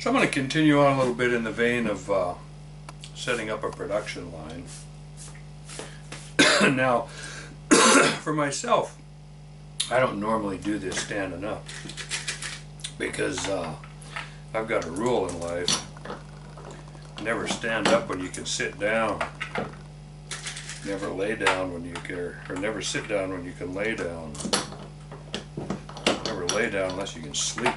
So I'm going to continue on a little bit in the vein of setting up a production line. Now, for myself, I don't normally do this standing up because I've got a rule in life: never stand up when you can sit down. Never lay down when you can, or never sit down when you can lay down. Never lay down unless you can sleep.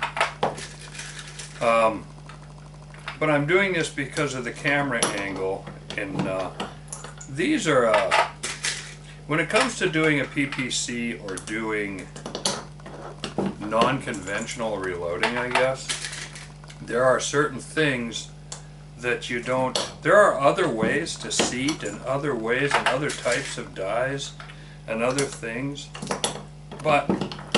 But I'm doing this because of the camera angle, and these are, when it comes to doing a PPC or doing non-conventional reloading, I guess, there are certain things that you don't, there are other ways to seat and other ways and other types of dies and other things, but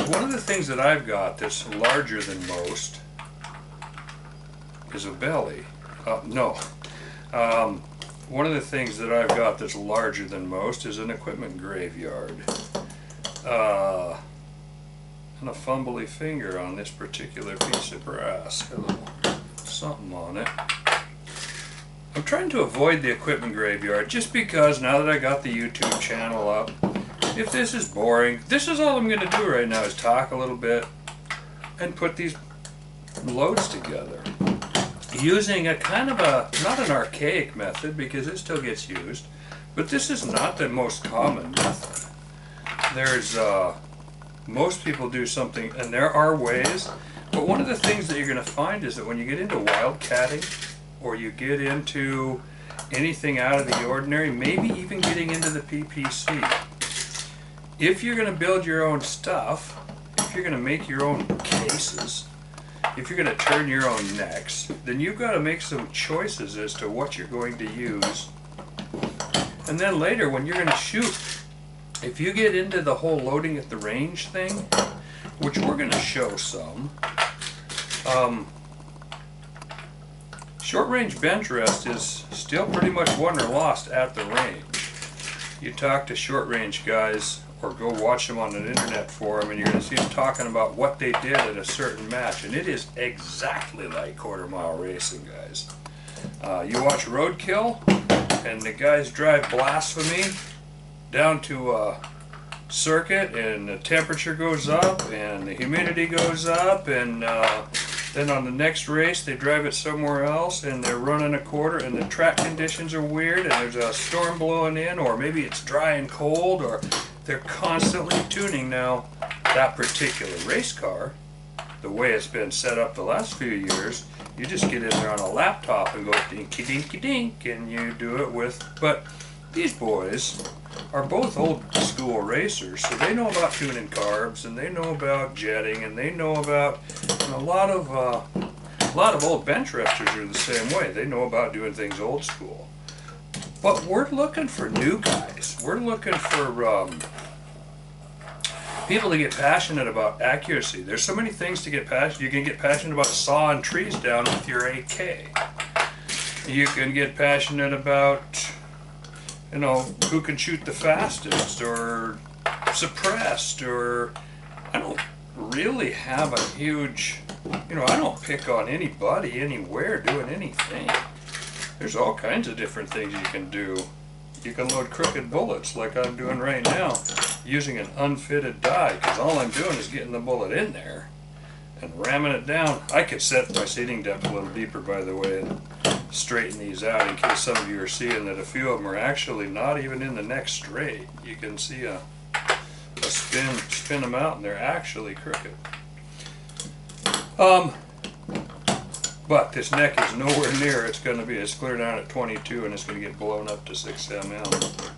one of the things that I've got that's larger than most is a belly. One of the things that I've got that's larger than most is an equipment graveyard. And a fumbly finger on this particular piece of brass. Got a little something on it. I'm trying to avoid the equipment graveyard just because now that I got the YouTube channel up, if this is boring, this is all I'm going to do right now is talk a little bit and put these loads together. Using a kind of a, not an archaic method because it still gets used, but this is not the most common method. There's, most people do something, and there are ways, but one of the things that you're going to find is that when you get into wildcatting, or you get into anything out of the ordinary, maybe even getting into the PPC, if you're going to build your own stuff, if you're going to make your own cases, if you're going to turn your own necks, then you've got to make some choices as to what you're going to use. And then later when you're going to shoot, if you get into the whole loading at the range thing, which we're going to show some, short range bench rest is still pretty much won or lost at the range. You talk to short range guys or go watch them on an internet forum and you're going to see them talking about what they did at a certain match, and it is exactly like quarter mile racing, guys. You watch Roadkill and the guys drive Blasphemy down to a circuit and the temperature goes up and the humidity goes up, and then on the next race they drive it somewhere else and they're running a quarter and the track conditions are weird and there's a storm blowing in, or maybe it's dry and cold, or they're constantly tuning. Now that particular race car, the way it's been set up the last few years, you just get in there on a laptop and go dinky dinky dink and you do it with, but these boys are both old school racers, so they know about tuning carbs and they know about jetting and they know about, and a lot of old bench resters are the same way. They know about doing things old school. But we're looking for new guys. We're looking for people to get passionate about accuracy. There's so many things to get passionate. You can get passionate about sawing trees down with your AK. You can get passionate about, you know, who can shoot the fastest or suppressed, or I don't really have a huge, you know, I don't pick on anybody anywhere doing anything. There's all kinds of different things you can do. You can load crooked bullets like I'm doing right now using an unfitted die, because all I'm doing is getting the bullet in there and ramming it down. I could set my seating depth a little deeper, by the way, and straighten these out in case some of you are seeing that a few of them are actually not even in the neck straight. You can see a spin them out and they're actually crooked. But this neck is nowhere near, it's going to be, it's clear down at 22 and it's going to get blown up to 6 mm.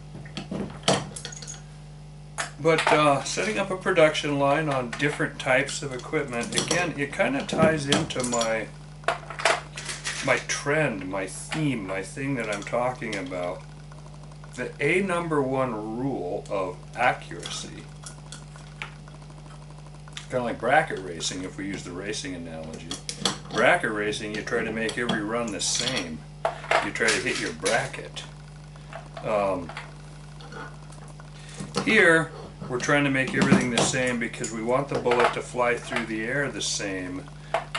But setting up a production line on different types of equipment, again, it kind of ties into my trend, my theme, my thing that I'm talking about. The #1 rule of accuracy, kind of like bracket racing if we use the racing analogy. Bracket racing, you try to make every run the same. You try to hit your bracket. Here, we're trying to make everything the same because we want the bullet to fly through the air the same,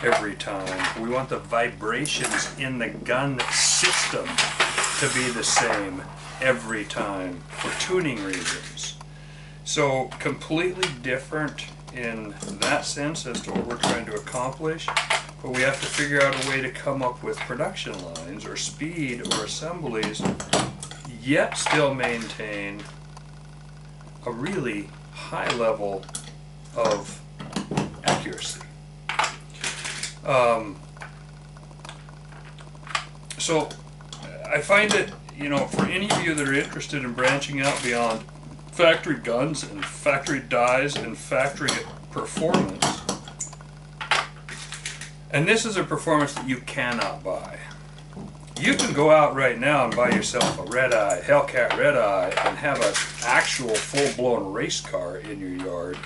every time. We want the vibrations in the gun system to be the same every time for tuning reasons. So completely different in that sense as to what we're trying to accomplish, but we have to figure out a way to come up with production lines or speed or assemblies, yet still maintain a really high level of accuracy. So I find that, you know, for any of you that are interested in branching out beyond factory guns and factory dies and factory performance, and this is a performance that you cannot buy. You can go out right now and buy yourself a Red Eye, Hellcat Red Eye, and have an actual full-blown race car in your yard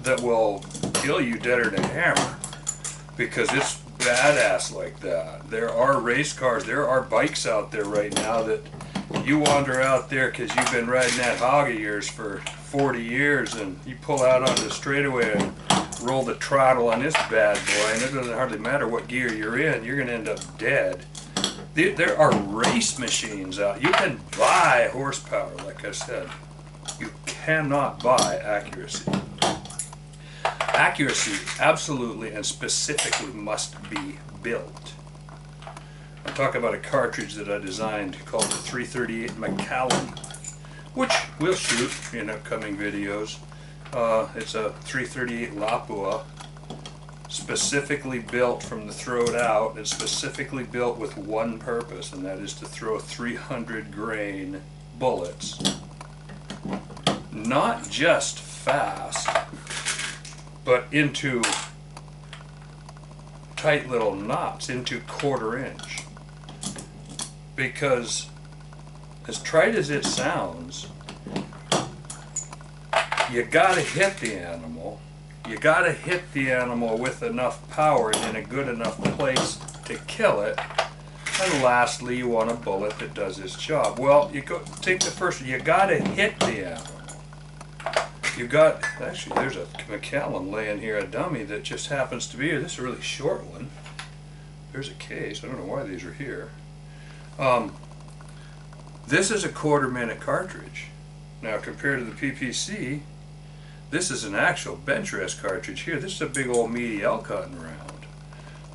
that will kill you deader than a hammer, because it's badass like that. There are race cars, there are bikes out there right now that you wander out there because you've been riding that hog of yours for 40 years, and you pull out onto the straightaway and roll the throttle on this bad boy, and it doesn't hardly matter what gear you're in, you're going to end up dead. There are race machines out. You can buy horsepower, like I said. You cannot buy accuracy. Accuracy absolutely and specifically must be built. I'm talking about a cartridge that I designed called the 338 McCallum, which we'll shoot in upcoming videos. It's a 338 Lapua, specifically built from the throat out. It's specifically built with one purpose, and that is to throw 300 grain bullets. Not just fast, but into tight little knots, into 1/4 inch. Because as trite as it sounds, you gotta hit the animal. You gotta hit the animal with enough power and in a good enough place to kill it. And lastly, you want a bullet that does its job. Well, you go take the first one. You gotta hit the animal. You got, actually there's a McCallum laying here, a dummy that just happens to be here. This is a really short one. There's a case. I don't know why these are here. This is a 1/4 minute cartridge. Now compared to the PPC, this is an actual bench rest cartridge here. This is a big old meaty elk cutting round.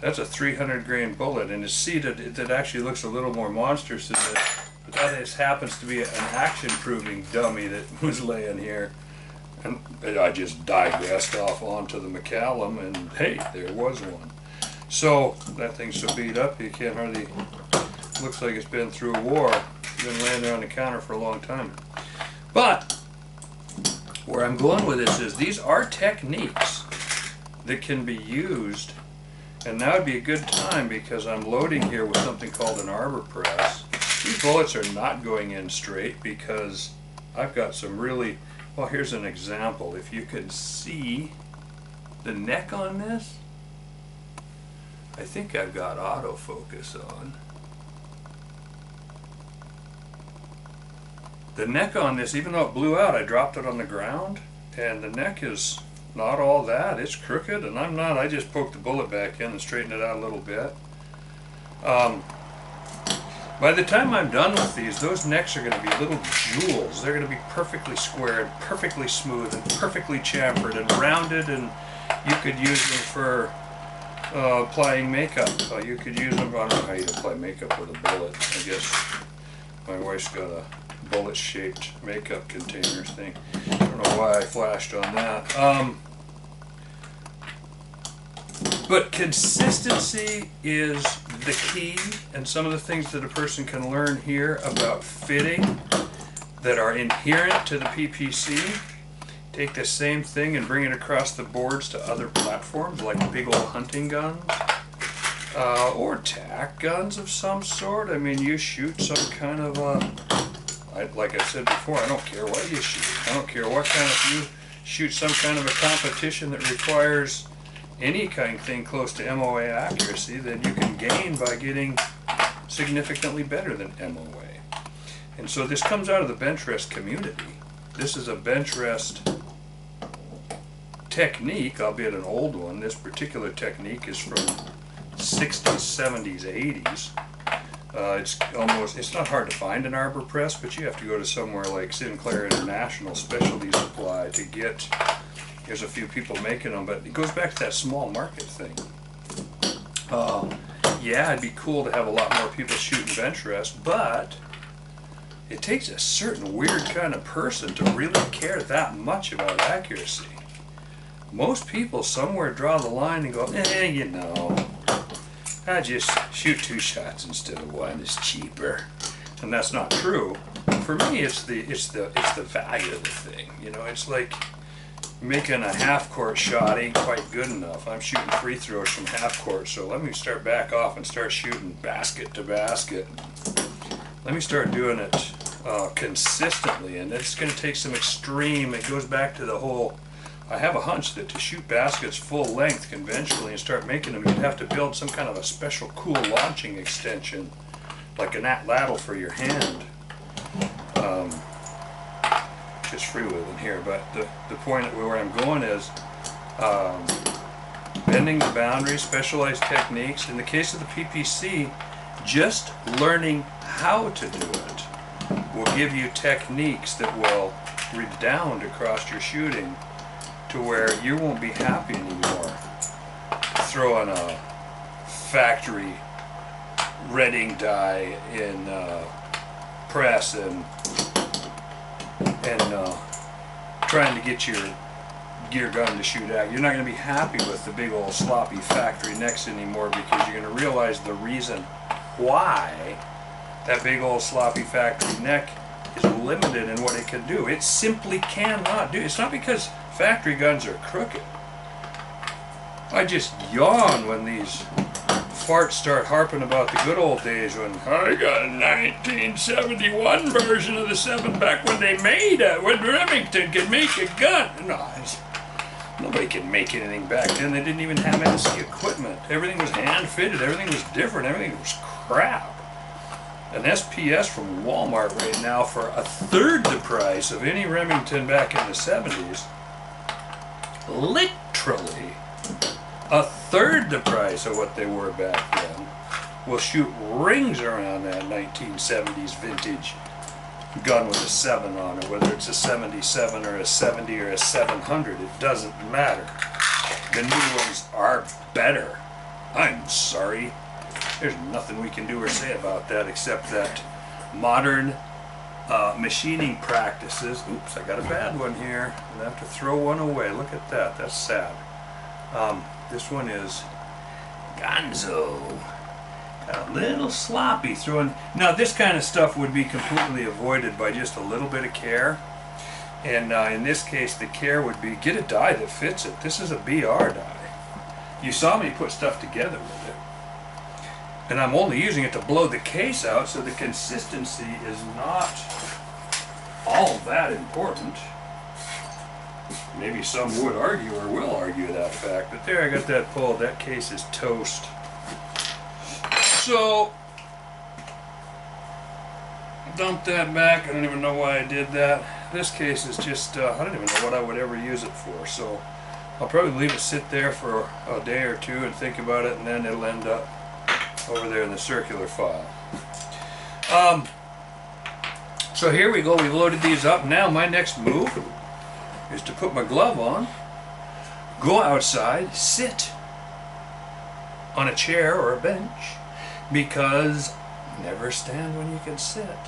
That's a 300 grain bullet, and it's seated. It actually looks a little more monstrous than this, but that just happens to be an action proving dummy that was laying here. And I just digressed off onto the McCallum, and hey, there was one. So that thing's so beat up you can't hardly, looks like it's been through a war. It's been laying there on the counter for a long time. But where I'm going with this is these are techniques that can be used, and now would be a good time because I'm loading here with something called an arbor press. These bullets are not going in straight because I've got some really, well, here's an example. If you could see the neck on this, I think I've got autofocus on. The neck on this, even though it blew out, I dropped it on the ground, and the neck is not all that. It's crooked, and I just poked the bullet back in and straightened it out a little bit. By the time I'm done with these, those necks are going to be little jewels. They're going to be perfectly squared, perfectly smooth, and perfectly chamfered and rounded, and you could use them for applying makeup. You could use them, I don't know how you apply makeup with a bullet. I guess my wife's got a bullet-shaped makeup container thing. I don't know why I flashed on that. But consistency is the key, and some of the things that a person can learn here about fitting that are inherent to the PPC, take the same thing and bring it across the boards to other platforms like big old hunting guns or tack guns of some sort. I mean, you shoot some kind of like I said before, I don't care what you shoot. I don't care what kind of, you shoot some kind of a competition that requires any kind of thing close to MOA accuracy, then you can gain by getting significantly better than MOA. And so this comes out of the bench rest community. This is a bench rest technique, albeit an old one. This particular technique is from 60s, 70s, 80s. It's not hard to find an arbor press, but you have to go to somewhere like Sinclair International Specialty Supply to get, there's a few people making them, but it goes back to that small market thing. Yeah, it'd be cool to have a lot more people shooting bench rest, but it takes a certain weird kind of person to really care that much about accuracy. Most people somewhere draw the line and go, you know, I just shoot 2 shots instead of 1. It's cheaper, and that's not true. For me, it's the value of the thing. You know, it's like making a half-court shot ain't quite good enough. I'm shooting free throws from half-court, so let me start back off and start shooting basket to basket. Let me start doing it consistently, and it's going to take some extreme. It goes back to the whole. I have a hunch that to shoot baskets full length conventionally and start making them, you'd have to build some kind of a special cool launching extension, like a lathe for your hand. Just freewheeling here, but the point where I'm going is bending the boundaries, specialized techniques. In the case of the PPC, just learning how to do it will give you techniques that will redound across your shooting to where you won't be happy anymore throwing a factory redding die in press and trying to get your gear gun to shoot at. You're not going to be happy with the big old sloppy factory necks anymore, because you're going to realize the reason why that big old sloppy factory neck is limited in what it can do. It simply cannot do. It's not because factory guns are crooked. I just yawn when these farts start harping about the good old days when I got a 1971 version of the 7 back when they made it, when Remington could make a gun. No, nobody could make anything back then. They didn't even have NC equipment. Everything was hand fitted. Everything was different. Everything was crap. An SPS from Walmart right now for 1/3 the price of any Remington back in the 70s. Literally 1/3 the price of what they were back then. Will shoot rings around that 1970s vintage gun with a 7 on it, whether it's a 77 or a 70 or a 700, it doesn't matter. The new ones are better. I'm sorry. There's nothing we can do or say about that except that modern machining practices. Oops, I got a bad one here. I'm gonna have to throw one away. Look at that. That's sad. This one is Gonzo. Got a little sloppy throwing. Now this kind of stuff would be completely avoided by just a little bit of care. And in this case, the care would be get a die that fits it. This is a BR die. You saw me put stuff together with it. And I'm only using it to blow the case out, so the consistency is not all that important. Maybe some would argue or will argue that fact, but there, I got that pulled. That case is toast. So, dump that back. I don't even know why I did that. This case is just, I don't even know what I would ever use it for, so I'll probably leave it sit there for a day or two and think about it, and then it'll end up over there in the circular file. So here we go, we loaded these up. Now my next move is to put my glove on, go outside, sit on a chair or a bench, because never stand when you can sit,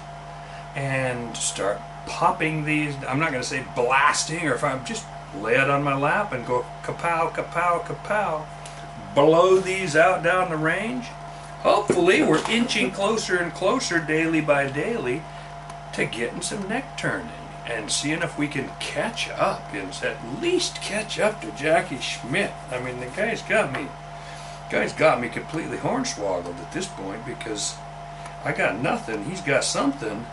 and start popping these. I'm not going to say blasting, or if I'm just lay it on my lap and go kapow, kapow, kapow, blow these out down the range. Hopefully we're inching closer and closer daily by daily to getting some neck turning and seeing if we can catch up, and at least catch up to Jackie Schmidt. I mean, the guy's got me completely hornswoggled at this point, because I got nothing, he's got something.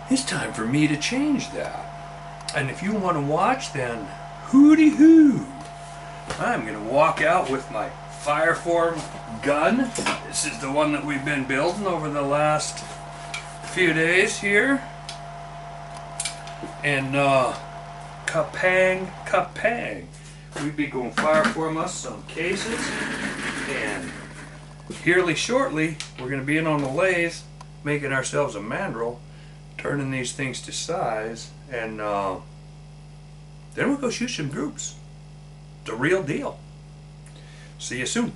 It's time for me to change that. And if you want to watch, then hooty hoo. I'm going to walk out with my Fireform gun. This is the one that we've been building over the last few days here. And kapang, kapang. We be going fire form us some cases, and herely shortly we're going to be in on the lathe making ourselves a mandrel, turning these things to size, and then we'll go shoot some groups. The real deal. See you soon.